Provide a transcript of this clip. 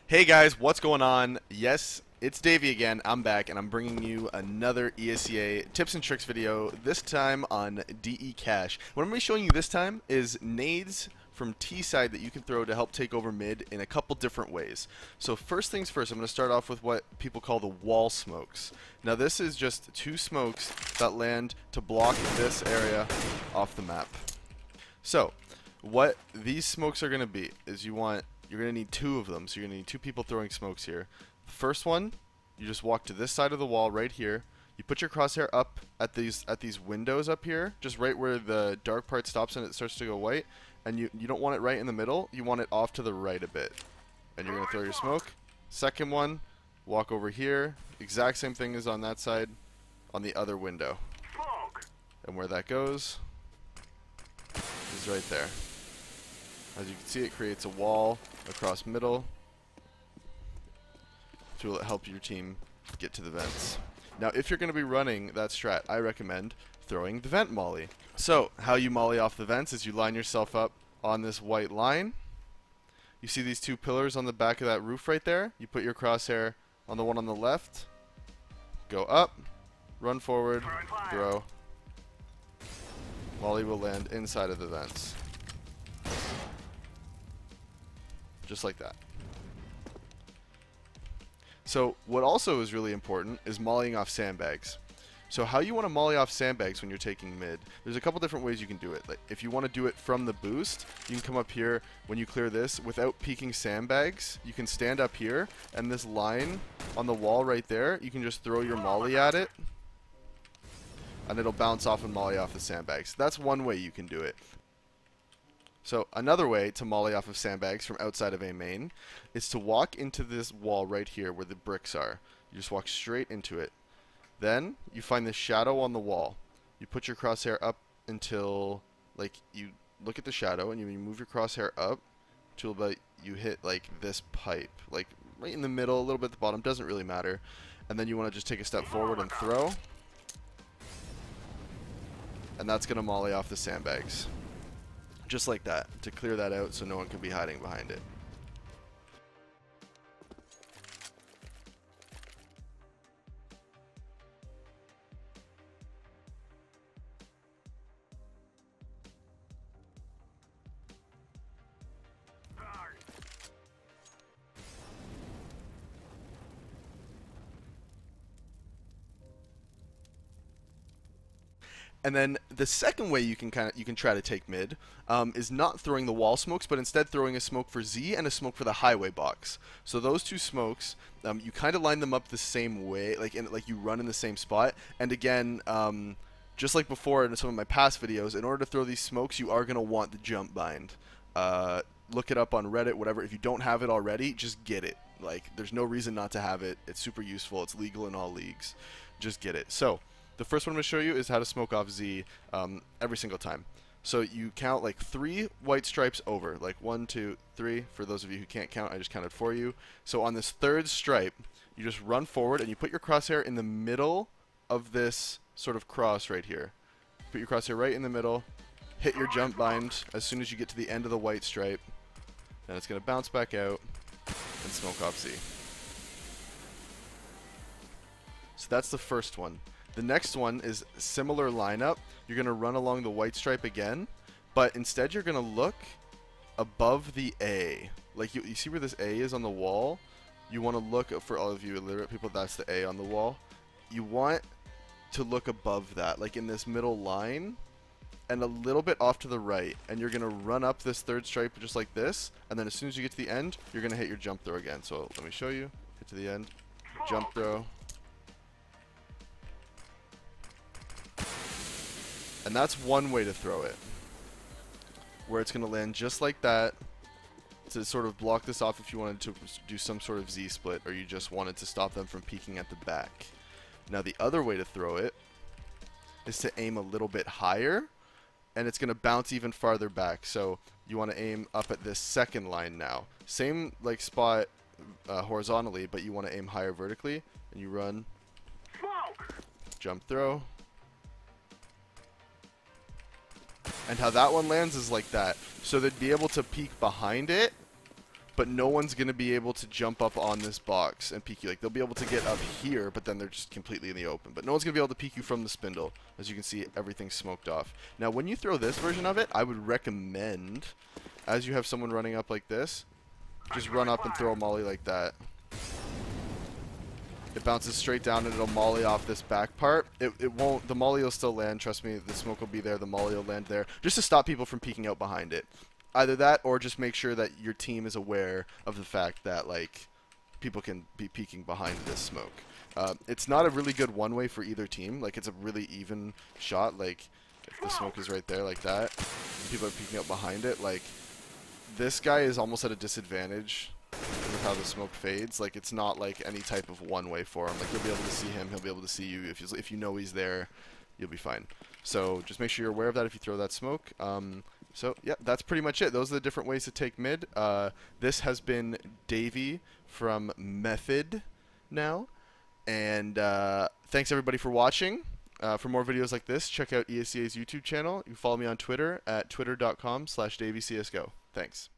Hey guys, what's going on? Yes, it's Davey again. I'm back and I'm bringing you another ESEA tips and tricks video, this time on DE Cache. What I'm going to be showing you this time is nades from T-side that you can throw to help take over mid in a couple different ways. So first things first, I'm going to start off with what people call the wall smokes. Now this is just two smokes that land to block this area off the map. So what these smokes are going to be is you're going to need two of them, so you're going to need two people throwing smokes here. The first one, you just walk to this side of the wall right here. You put your crosshair up at these windows up here, just right where the dark part stops and it starts to go white. And you don't want it right in the middle, you want it off to the right a bit. And you're going to throw your smoke. Second one, walk over here. Exact same thing as on that side, on the other window. And where that goes is right there. As you can see, it creates a wall across middle to help your team get to the vents. Now, if you're going to be running that strat, I recommend throwing the vent molly. So, how you molly off the vents is you line yourself up on this white line. You see these two pillars on the back of that roof right there? You put your crosshair on the one on the left, go up, run forward, throw. Molly will land inside of the vents. Just like that. So what also is really important is mollying off sandbags. So how you want to molly off sandbags when you're taking mid, there's a couple different ways you can do it. Like if you want to do it from the boost, you can come up here when you clear this without peeking sandbags. You can stand up here and this line on the wall right there, you can just throw your molly at it and it'll bounce off and molly off the sandbags. That's one way you can do it. So another way to molly off of sandbags from outside of a main is to walk into this wall right here where the bricks are. You just walk straight into it. Then you find the shadow on the wall. You put your crosshair up until like you look at the shadow and you move your crosshair up until about you hit like this pipe, like right in the middle, a little bit at the bottom, doesn't really matter. And then you want to just take a step forward and throw. And that's going to molly off the sandbags. Just like that, to clear that out so no one can be hiding behind it. And then the second way you can try to take mid is not throwing the wall smokes, but instead throwing a smoke for Z and a smoke for the highway box. So those two smokes, you kind of line them up the same way, like you run in the same spot. And again, just like before in some of my past videos, in order to throw these smokes, you are going to want the jump bind. Look it up on Reddit, whatever. If you don't have it already, just get it. Like, there's no reason not to have it. It's super useful. It's legal in all leagues. Just get it. So the first one I'm going to show you is how to smoke off Z every single time. So you count like 3 white stripes over, like 1, 2, 3. For those of you who can't count, I just counted for you. So on this third stripe, you just run forward and you put your crosshair in the middle of this sort of cross right here. Put your crosshair right in the middle, hit your jump bind as soon as you get to the end of the white stripe. Then it's going to bounce back out and smoke off Z. So that's the first one. The next one is similar lineup. You're going to run along the white stripe again, but instead you're going to look above the A. Like you see where this A is on the wall? You want to look, for all of you illiterate people, that's the A on the wall. You want to look above that, like in this middle line, and a little bit off to the right. And you're going to run up this third stripe just like this, and then as soon as you get to the end, you're going to hit your jump throw again. So let me show you. Hit to the end, jump throw. And that's one way to throw it, where it's going to land just like that to sort of block this off if you wanted to do some sort of Z split or you just wanted to stop them from peeking at the back. Now the other way to throw it is to aim a little bit higher, and it's going to bounce even farther back. So you want to aim up at this second line now. Same like spot horizontally, but you want to aim higher vertically, and you run, jump throw. And how that one lands is like that. So they'd be able to peek behind it but no one's going to be able to jump up on this box and peek you. Like, they'll be able to get up here, but then they're just completely in the open. But no one's going to be able to peek you from the spindle. As you can see, everything's smoked off. Now, when you throw this version of it, I would recommend, as you have someone running up like this, just run up and throw a molly like that. It bounces straight down and it'll molly off this back part. It won't, the molly will still land, trust me, the smoke will be there, the molly will land there, just to stop people from peeking out behind it. Either that, or just make sure that your team is aware of the fact that, like, people can be peeking behind this smoke. It's not a really good one-way for either team. Like, it's a really even shot. Like, if the smoke is right there like that, and people are peeking out behind it, like, this guy is almost at a disadvantage with how the smoke fades. Like, it's not like any type of one-way for him. Like, you'll be able to see him, he'll be able to see you. If you know he's there, you'll be fine. So just make sure you're aware of that if you throw that smoke. So yeah, that's pretty much it. Those are the different ways to take mid. This has been Davey from Method now, and thanks everybody for watching. For more videos like this, check out ESEA's YouTube channel. You can follow me on Twitter at twitter.com/DaveyCSGO. Thanks.